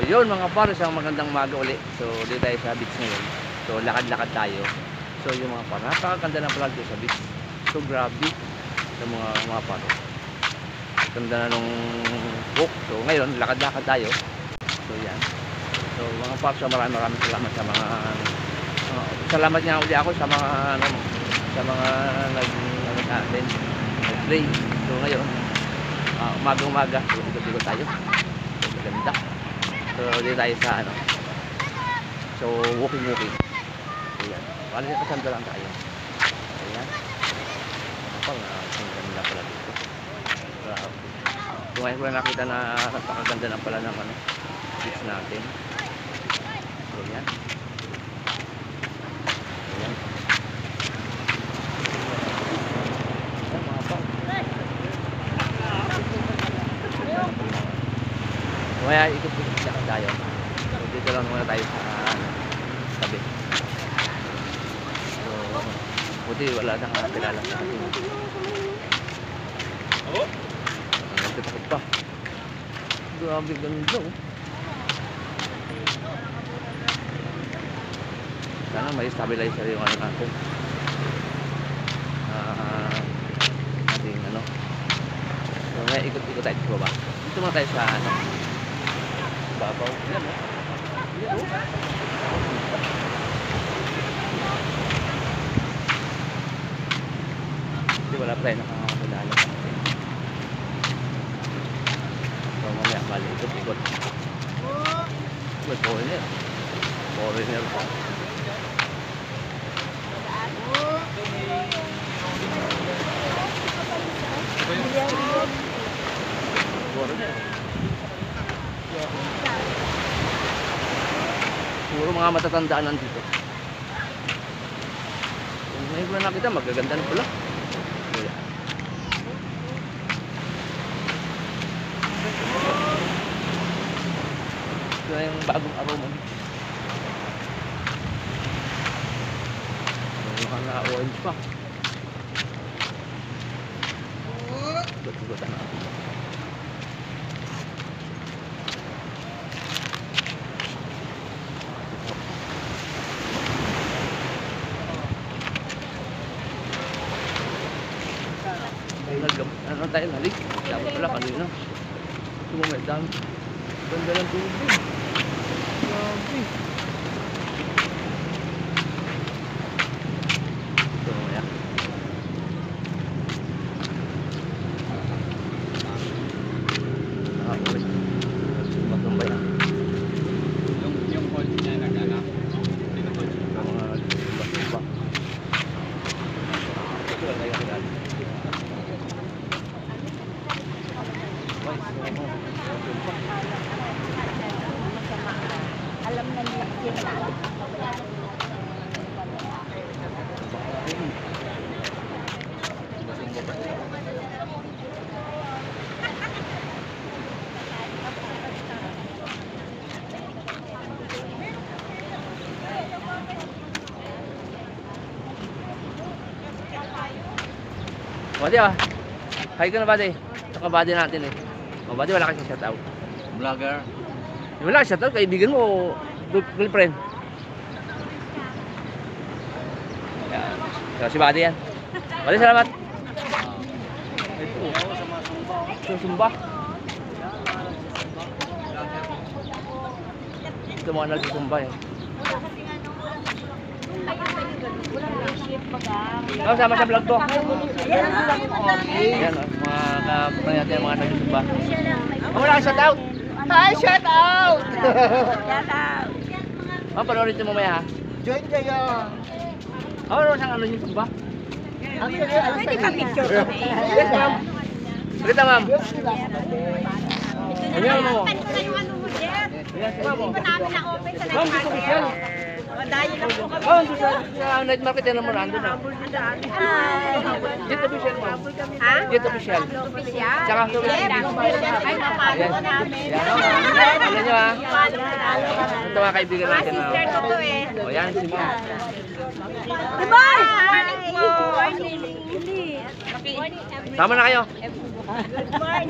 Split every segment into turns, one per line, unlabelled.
yun mga par, isang magandang umaga uli. So dito tayo sa beach ngayon. So lakad-lakad tayo. So yung mga par, napakaganda ng pala dito sa beach. So grabe yung mga par. Ganda na nung book. So ngayon lakad-lakad tayo. So yan. So mga par, so maraming salamat sa mga salamat nga uli ako sa mga sa mga nag-play. So ngayon umaga-umaga, so ikot-ikot tayo. So maganda. So dito tayo sa so walking. So yan. Wala na pasanda lang tayo. So yan. Ang ganda pala dito. So ngayon ko na nakita na napakaganda na pala ng beach natin. So yan. Ayan. Ayan mga pang. Kaya ikot-ikot na tayo. So dito lang muna tayo sa tabi. So buti wala nang kilala sa atin. Oo? Nagtatakot pa. Grabe ganda oh. Sana may stabilizer yung natin. Ating So ngayon ikot-ikot tayo sa baba. Dito muna tayo sa babaw. Yan o. Yan o. Hindi wala pa tayo nakakakilala sa atin. So mamaya bali ikot-ikot. Foreigner. Foreigner pa. Puro mga matatandaan nandito. Kung ngayon ko na nakita, magaganda na pala. Ito na yung bagong aroma. Mukhang na-orange pa. Gut-gutan na. Ano tayo nalik? Dapat pala kanina. Tumumay dami. Ganda ng tubig. Grabe. Ito mamaya. Nakakawin. Matumbay na. Yung cold niya nagana. Mga tumba-tumba. Ito lang tayo kagad.
Alam na nila sila.
Buddy hi ka na buddy. Ito ka buddy natin eh. O buddy, wala ka sa shoutout.
Vlogger.
Wala ka shoutout, kaibigan mo o girlfriend. Yan. So, si buddy yan. Buddy, salamat. Ito, sumba. Ito mga nagsusumba yan. Oh, sama sa vlog ko. Yan o, mga kapatid natin, mga nagsusumba. Wala kang shoutout. Hi, shoutout!
Shoutout!
Panoorin ito mamaya ha.
Join kayo.
Ano siyang ano yung sumba?
Pwede ka picture kami.
Yes, ma'am. Balita, ma'am. Ano yung ano mo? Yes, ma'am.
Hindi pa namin na-open sa
Ma'am, dito ko siya.
Dahil lang po kami.
Oh, sa night market yan naman nandun na. Dito official, ma'am.
Ha?
Dito official.
Official?
Tsaka
Yes. Ay, napalo ko namin.
Alam nyo ha?
Napalo ko namin.
Ito mga kaibigan
Mga
natin.
sister ko to eh.
O yan, si ma'am.
Goodbye! Morning po! Morning!
Tama na kayo.
Good morning.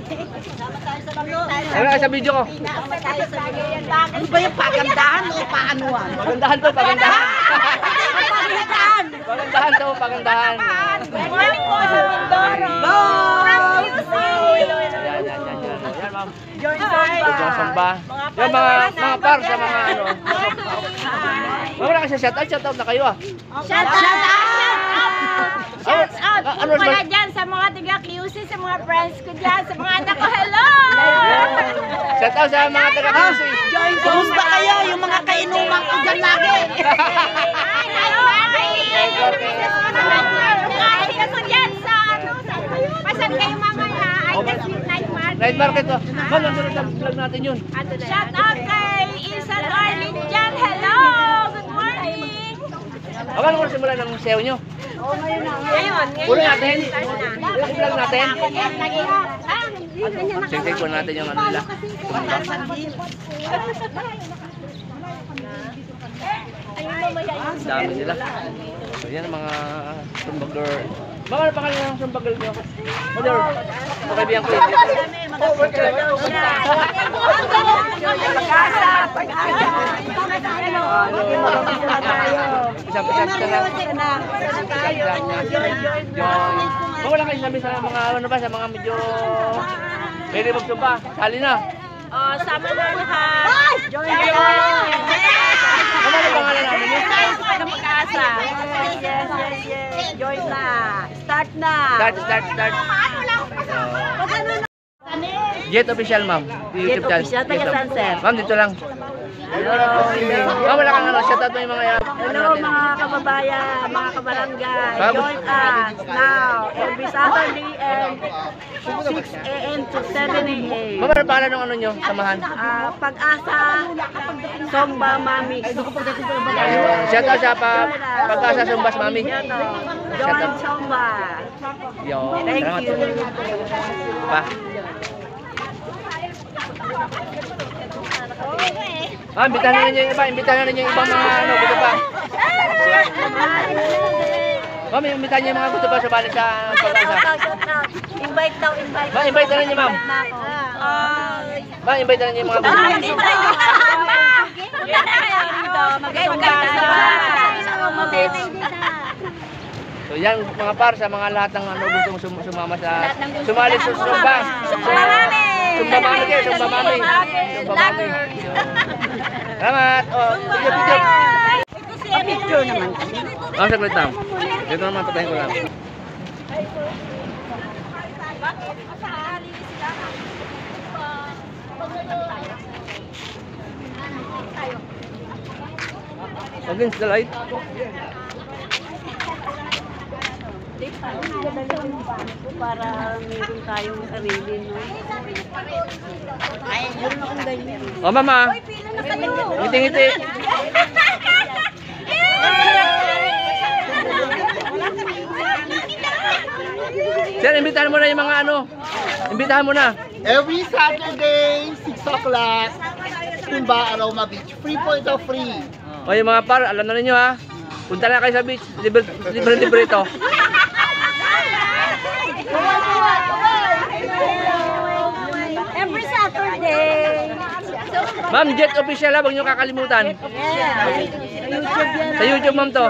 Sama tayo sa video.
Ano sa video ko?
Sama tayo sa video. Ano ba yung pagandahan o paanuan?
Pagandahan to, pagandahan.
Pagandahan.
Pagandahan to, pagandahan.
Good morning po sa Mindoro.
Yan, ma'am.
Join Zumba.
Join Zumba. Yung mga par sa mga ano. Wala kasi shoutout na kayo ah.
Shout out! Shout out!
Ano
Kung pala dyan sa mga taga-QC, sa mga friends ko dyan, sa mga anak ko, hello!
Shoutout sa mga taga-QC.
Join Zumba kayo, yung mga kainuman ko dyan lagi. Ay, ako dyan sa ano, pasan kayo mamaya, ay that's midnight market.
Night market to. Ma'am, nandun sa vlog natin yun.
Shout out kay Isa Darlene dyan, hello! Good morning!
Awan mo simula ng SEO nyo.
Ngayon.
Ulo natin. Yung vlog natin. Sing-sing po natin yung ano nila. Ang dami nila. So yan ang mga Zumba girl. Mga ano pangalan ng Zumba girl nyo? Mother, kaibigan ko yun. Isa-isa lang. Wala kayo sabi sa mga ano ba, sa mga medyo may mag-zumba. Sali na.
Oh, sama na lahat. Join na.
Ano ang pangalan namin yun?
Mag-asa. Yes. Join na. Start na.
Start. Jet Official, ma'am.
Jet Official, taga saan, sir?
Ma'am, dito lang. Ma'am, wala kang ano, shoutout mo yung mga
Hello mga kababayan, mga kabarangay.
Bago-
Join us now every Saturday and 6 a.m. to 7 a.m.
Ma'am, ano pangalan ng ano nyo? Samahan.
Pag-asa, Zumba Mami.
Shoutout sa Pag-asa Zumbas, mami.
Join Zumba.
Yo,
Thank
salamat.
you.
Pa. Imbitahan na ninyo yung iba. Imbitahan na ninyo yung ibang mga ano, gusto pa. Ma'am, imbitahan niyo yung mga gusto pa sa balik sa Pag-asa.
Invite daw, invite.
Ma'am, invite na ninyo, ma'am. Ma'am, invite na ninyo yung mga gusto pa. So yan mga par sa mga lahat ng ano gustong sumama sa sumali sa Zumba. Zumba Mami kayo, Zumba Mami. Zumba Mami. Salamat. Oh, video.
Picture naman.
Saglit lang. Dito naman patayin ko lang. Against the light.
Para meron tayong sarili, no? Ay, meron akong ganyan.
Oh, mama. Ngiti-ngiti. Sir, imbitahan mo na yung mga ano. Imbitahan mo na.
Every Saturday, 6 o'clock, Zumba Aroma Beach. Free po ito, free.
O yung mga par, alam na ninyo ha. Punta na kayo sa beach. Libre ito.
Every Saturday.
Ma'am, Jet Official ha. Huwag nyo kakalimutan. Sa YouTube, ma'am to.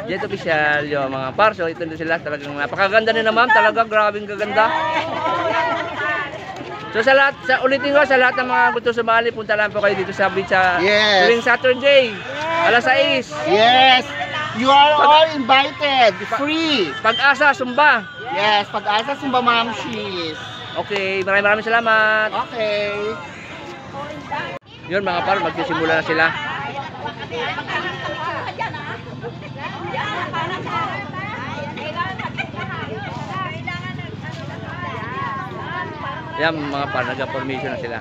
Jet Official, yung mga par. So ito din sila. Talagang napakaganda nila, ma'am. Talagang grabing kaganda. So sa lahat, ulitin ko sa lahat ng mga gusto sumali, punta lang po kayo dito sa beach sa
Yes.
tuwing Saturday, alas 6.
Yes, you are all invited. Free.
Pag-asa, Zumba.
Yes, Pag-asa Zumba Mamshis.
Okay, maraming salamat.
Okay.
Yun mga par, magsisimula na sila. Yan mga par, nag-formation na sila.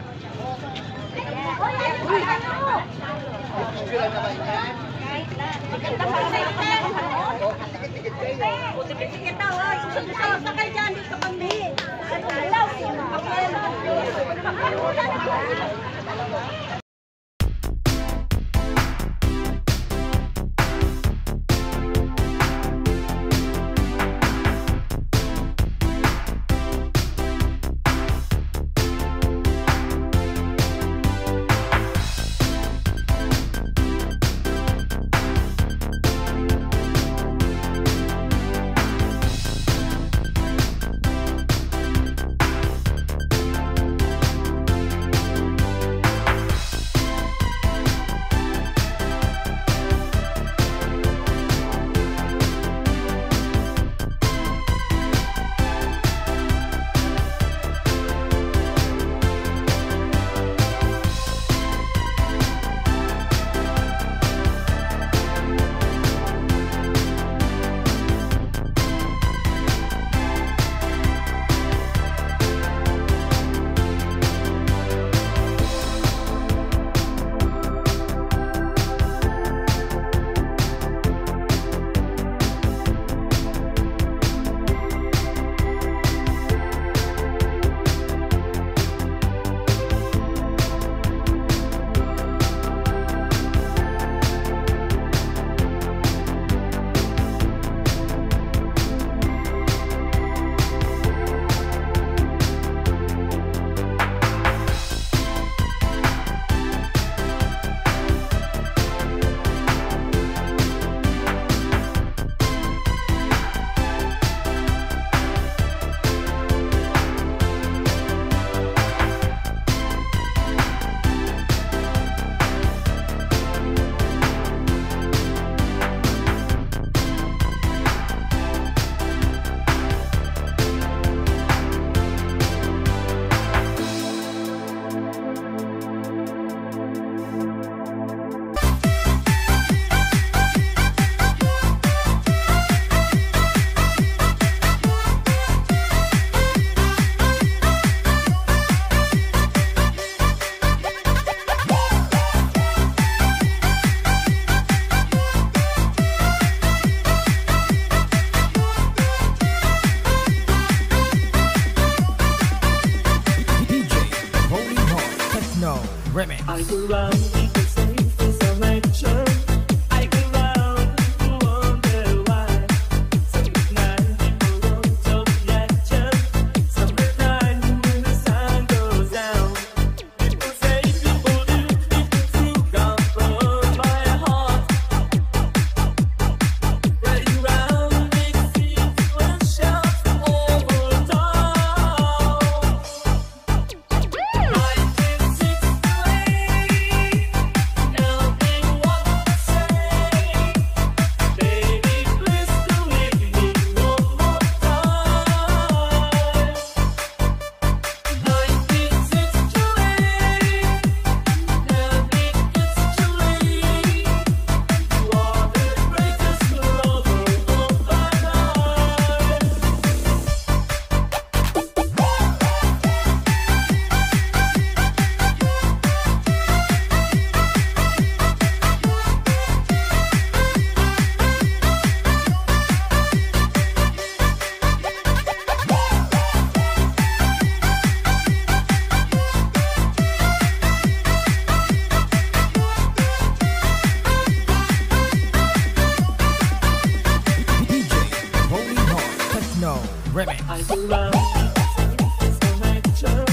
Remix.
I surround you, so make sure